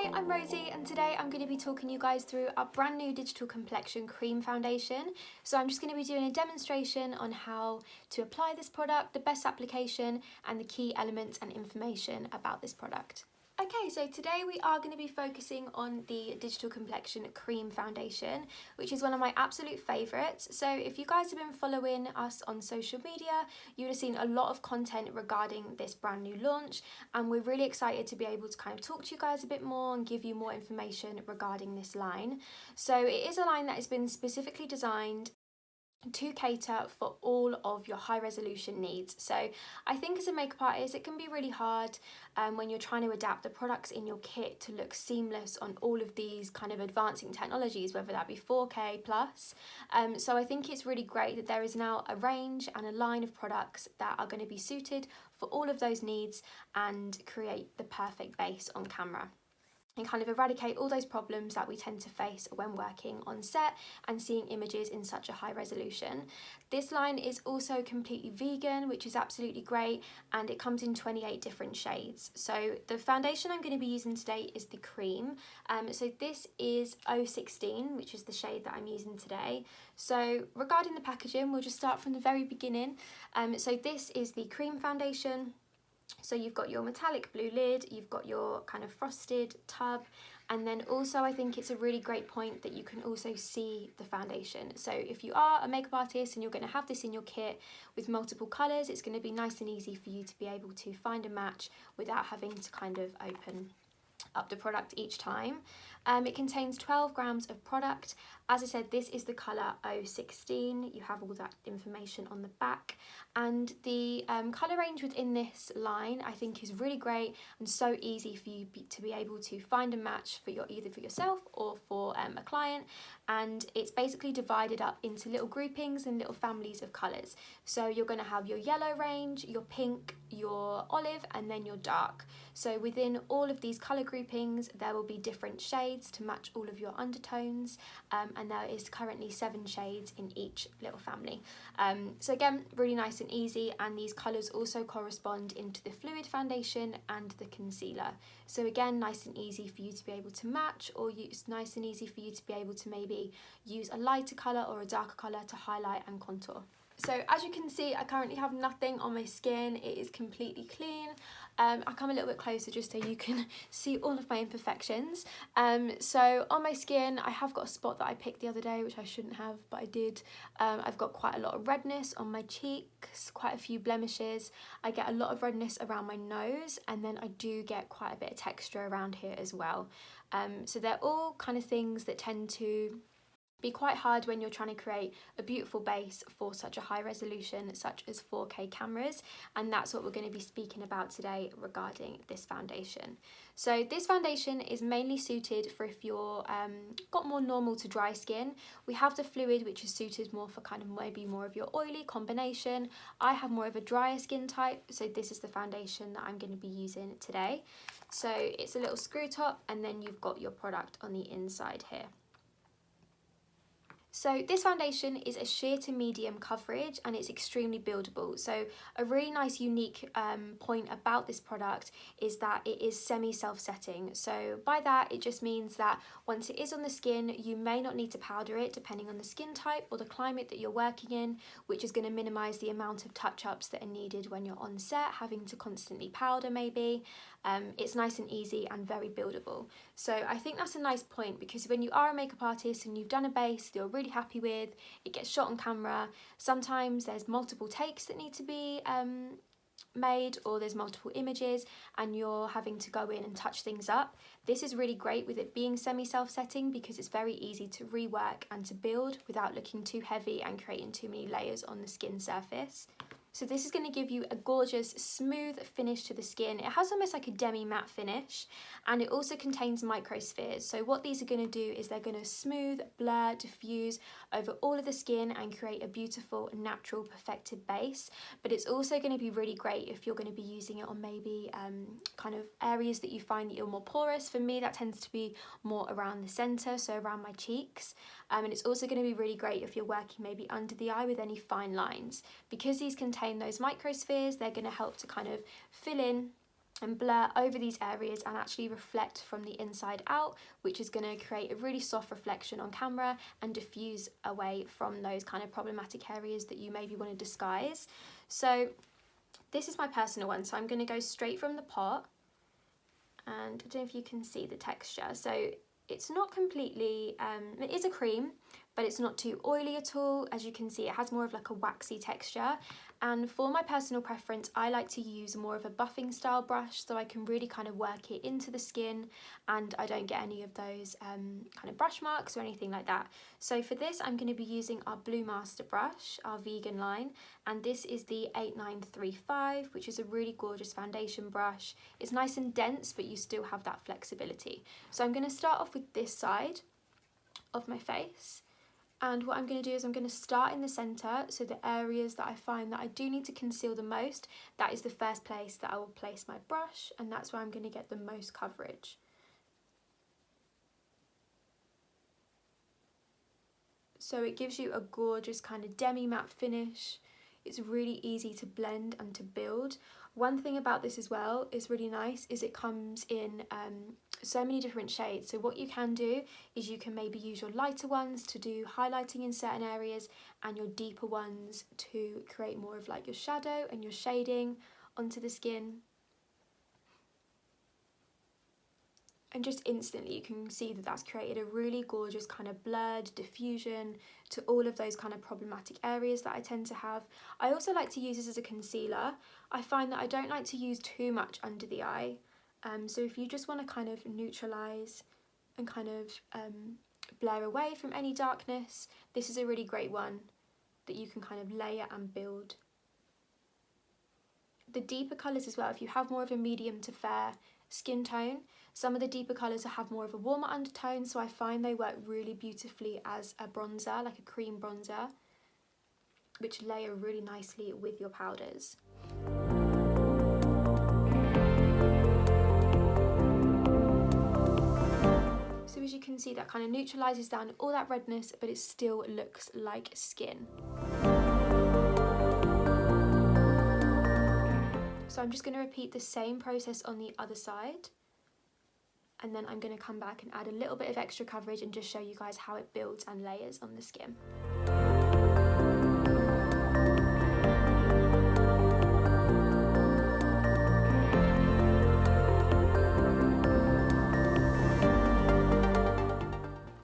Hi, I'm Rosie and today I'm going to be talking you guys through our brand new Digital Complexion Cream Foundation. So I'm just going to be doing a demonstration on how to apply this product, the best application and the key elements and information about this product. Okay, so today we are going to be focusing on the Digital Complexion Cream Foundation, which is one of my absolute favourites. So if you guys have been following us on social media, you would have seen a lot of content regarding this brand new launch, and we're really excited to be able to kind of talk to you guys a bit more and give you more information regarding this line. So it is a line that has been specifically designed to cater for all of your high resolution needs. So I think as a makeup artist it can be really hard when you're trying to adapt the products in your kit to look seamless on all of these kind of advancing technologies, whether that be 4K plus. So I think it's really great that there is now a range and a line of products that are going to be suited for all of those needs and create the perfect base on camera and kind of eradicate all those problems that we tend to face when working on set and seeing images in such a high resolution. This line is also completely vegan, which is absolutely great, and it comes in 28 different shades. So the foundation I'm going to be using today is the cream. So this is 016, which is the shade that I'm using today. So regarding the packaging, we'll just start from the very beginning. So this is the cream foundation. So you've got your metallic blue lid, you've got your kind of frosted tub, and then also I think it's a really great point that you can also see the foundation. So if you are a makeup artist and you're going to have this in your kit with multiple colours, it's going to be nice and easy for you to be able to find a match without having to kind of open up the product each time. It contains 12 grams of product. As I said, this is the colour 016. You have all that information on the back, and the colour range within this line I think is really great and so easy for you to be able to find a match for either for yourself or for a client. And it's basically divided up into little groupings and little families of colours. So you're going to have your yellow range, your pink, your olive, and then your dark. So within all of these colour groupings there will be different shades to match all of your undertones, and there is currently 7 shades in each little family. So again, really nice and easy, and these colours also correspond into the fluid foundation and the concealer. So again, nice and easy for you to be able to match, or it's nice and easy for you to be able to maybe use a lighter colour or a darker colour to highlight and contour. So as you can see, I currently have nothing on my skin. It is completely clean. I'll come a little bit closer just so you can see all of my imperfections. So on my skin, I have got a spot that I picked the other day, which I shouldn't have, but I did. I've got quite a lot of redness on my cheeks, quite a few blemishes. I get a lot of redness around my nose, and then I do get quite a bit of texture around here as well. So they're all kind of things that tend to be quite hard when you're trying to create a beautiful base for such a high resolution such as 4K cameras, and that's what we're going to be speaking about today regarding this foundation. So this foundation is mainly suited for if you're got more normal to dry skin. We have the fluid, which is suited more for kind of maybe more of your oily combination. I have more of a drier skin type, so this is the foundation that I'm going to be using today. So it's a little screw top, and then you've got your product on the inside here. So this foundation is a sheer to medium coverage, and it's extremely buildable. So a really nice unique point about this product is that it is semi self-setting. So by that it just means that once it is on the skin, you may not need to powder it depending on the skin type or the climate that you're working in, which is going to minimise the amount of touch-ups that are needed when you're on set, having to constantly powder maybe. It's nice and easy and very buildable. So I think that's a nice point, because when you are a makeup artist and you've done a base that you're really happy with, it gets shot on camera, sometimes there's multiple takes that need to be made, or there's multiple images and you're having to go in and touch things up. This is really great with it being semi self-setting, because it's very easy to rework and to build without looking too heavy and creating too many layers on the skin surface. So this is going to give you a gorgeous smooth finish to the skin. It has almost like a demi-matte finish, and it also contains microspheres. So what these are going to do is they're going to smooth, blur, diffuse over all of the skin and create a beautiful, natural, perfected base. But it's also going to be really great if you're going to be using it on maybe kind of areas that you find that you're more porous. For me, that tends to be more around the centre, so around my cheeks. And it's also going to be really great if you're working maybe under the eye with any fine lines. Because these contain those microspheres, they're going to help to kind of fill in and blur over these areas and actually reflect from the inside out, which is going to create a really soft reflection on camera and diffuse away from those kind of problematic areas that you maybe want to disguise. So this is my personal one, so I'm going to go straight from the pot, and I don't know if you can see the texture. So it's not completely, it is a cream, but it's not too oily at all. As you can see, it has more of like a waxy texture. And for my personal preference, I like to use more of a buffing style brush, so I can really kind of work it into the skin and I don't get any of those kind of brush marks or anything like that. So for this, I'm going to be using our Blue Master brush, our vegan line, and this is the 8935, which is a really gorgeous foundation brush. It's nice and dense, but you still have that flexibility. So I'm going to start off with this side of my face. And what I'm going to do is I'm going to start in the centre, so the areas that I find that I do need to conceal the most, that is the first place that I will place my brush, and that's where I'm going to get the most coverage. So it gives you a gorgeous kind of demi-matte finish. It's really easy to blend and to build. One thing about this as well is really nice is it comes in so many different shades. So what you can do is you can maybe use your lighter ones to do highlighting in certain areas and your deeper ones to create more of like your shadow and your shading onto the skin. And just instantly you can see that that's created a really gorgeous kind of blurred diffusion to all of those kind of problematic areas that I tend to have. I also like to use this as a concealer. I find that I don't like to use too much under the eye. So if you just want to kind of neutralise and kind of blur away from any darkness, this is a really great one that you can kind of layer and build. The deeper colours as well, if you have more of a medium to fair skin tone, some of the deeper colours have more of a warmer undertone, so I find they work really beautifully as a bronzer, like a cream bronzer, which layer really nicely with your powders. So as you can see, that kind of neutralises down all that redness, but it still looks like skin. So I'm just going to repeat the same process on the other side, and then I'm going to come back and add a little bit of extra coverage and just show you guys how it builds and layers on the skin.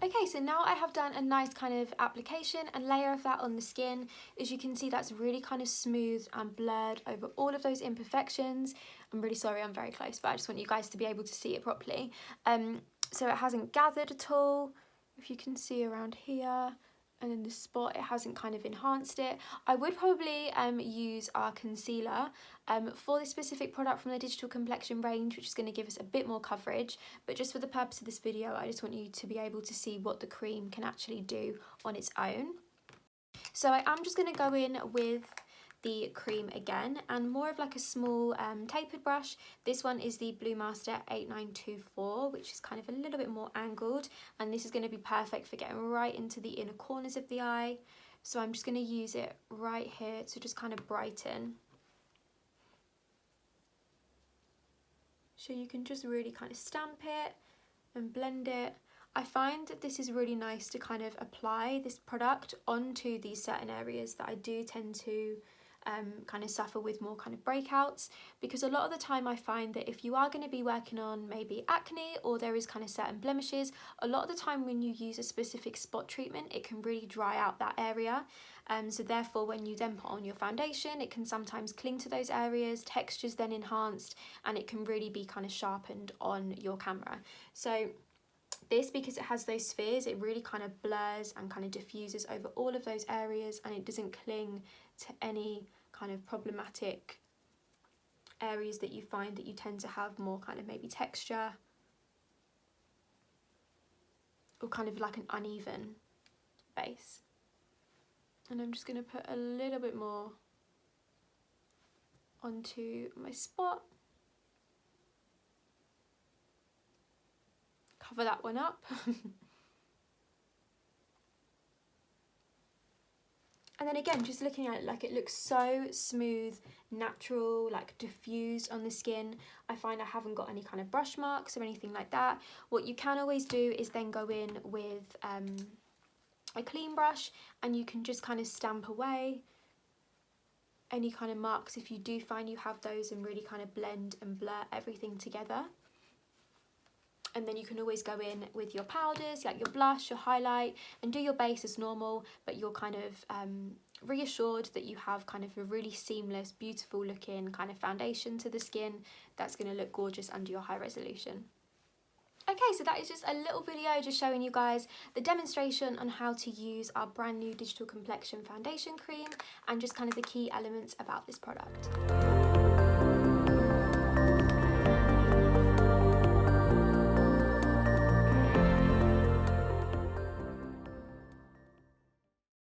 Okay, so now I have done a nice kind of application and layer of that on the skin. As you can see, that's really kind of smooth and blurred over all of those imperfections. I'm really sorry, I'm very close, but I just want you guys to be able to see it properly. So it hasn't gathered at all, if you can see around here. And in the spot, it hasn't kind of enhanced it. I would probably use our concealer for this specific product from the Digital Complexion range, which is going to give us a bit more coverage. But just for the purpose of this video, I just want you to be able to see what the cream can actually do on its own. So I am just going to go in with the cream again, and more of like a small tapered brush. This one is the Blue Master 8924, which is kind of a little bit more angled, and this is going to be perfect for getting right into the inner corners of the eye. So I'm just going to use it right here to just kind of brighten. So you can just really kind of stamp it and blend it. I find that this is really nice to kind of apply this product onto these certain areas that I do tend to kind of suffer with more kind of breakouts, because a lot of the time I find that if you are going to be working on maybe acne or there is kind of certain blemishes, a lot of the time when you use a specific spot treatment, it can really dry out that area. So therefore, when you then put on your foundation, it can sometimes cling to those areas, texture's then enhanced, and it can really be kind of sharpened on your camera. So this, because it has those spheres, it really kind of blurs and kind of diffuses over all of those areas, and it doesn't cling to any kind of problematic areas that you find that you tend to have more kind of maybe texture or kind of like an uneven base. And I'm just going to put a little bit more onto my spot. Cover that one up. And then again, just looking at it, like it looks so smooth, natural, like diffused on the skin. I find I haven't got any kind of brush marks or anything like that. What you can always do is then go in with a clean brush, and you can just kind of stamp away any kind of marks if you do find you have those, and really kind of blend and blur everything together. And then you can always go in with your powders, like your blush, your highlight, and do your base as normal, but you're kind of reassured that you have kind of a really seamless, beautiful looking kind of foundation to the skin that's going to look gorgeous under your high resolution. Okay, so that is just a little video just showing you guys the demonstration on how to use our brand new Digital Complexion foundation cream, and just kind of the key elements about this product.